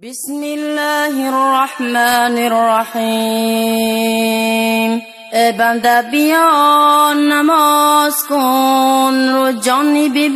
بسم الله الرحمن الرحیم. ای بنده بیا نماز کن، رو جانی بی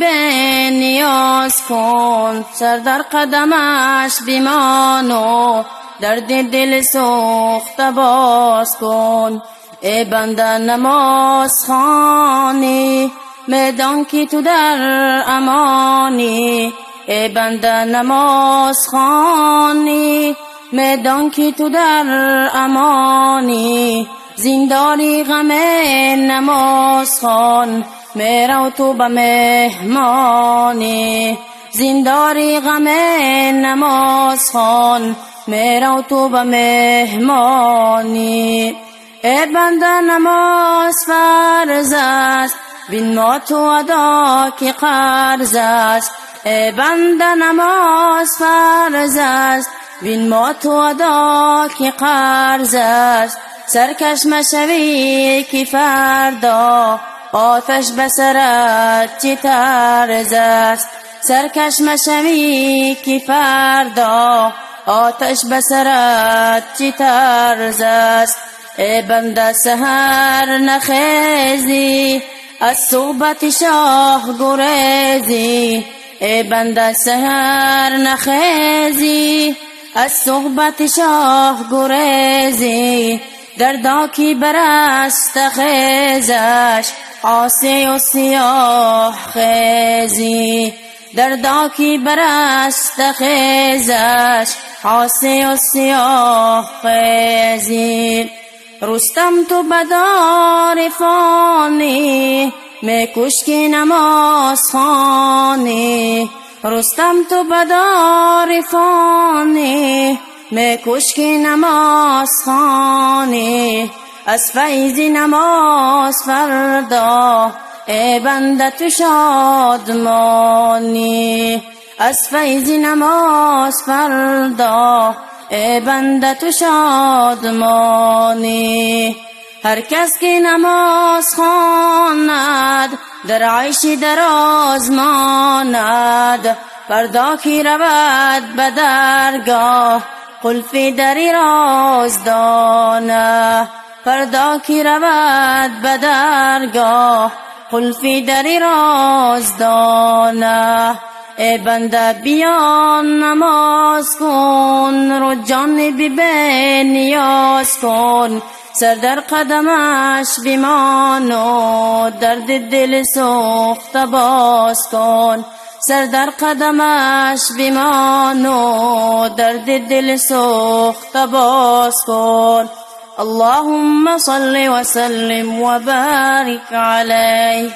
نیاز کن، سر در قدمش بمان و درد دل سوخته باز کن. ای بنده نماز خوانی، میدان که تو در امانی. ای بنده نماز خوانی، میدان که تو در امانی. زینداری غم نماز خوان، میرو تو به مهمانی. زینداری غم نماز خوان، میرو تو به مهمانی. ای بنده نماز فرض است، بین ما تو ادا که قرض است. ای بنده نماز فرض است، بین ما تو ادا که قرض است. سرکش مشوی که فردا آتش بسرت چه طرز است. سرکش مشوی که فردا آتش بسرت چه طرز است. ای بنده سحر نخیزی، از صحبت شاه گریزی. ای بنده سحر نخیزی، از صحبت شاه گریزی. دردا کی برست خیزش، عاصی و سیاه خیزی. دردا کی برست خیزش، عاصی و سیاه خیزی. رستم تو بدار فانی، می کشکی نماز خوانی. رستم تو بدار فانی، می کشکی نماز خوانی. از فیض نماز فردا، ای بنده تو شادمانی. از فیض نماز فردا، ای بنده تو شادمانی. هر کس که نماز خواند، در عیش دراز ماند. فردا کی رود به درگاه، قلف دری راز دانه. فردا کی رود به درگاه، قلف دری راز دانه. ای بنده بیا نماز کن، رو جان بی نیاز کن، سر در قدمش بمان و درد دل سوخته باز کن. سر در قدمش بمان و درد دل سوخته باز کن. اللهم صل وسلم وبارك عليه.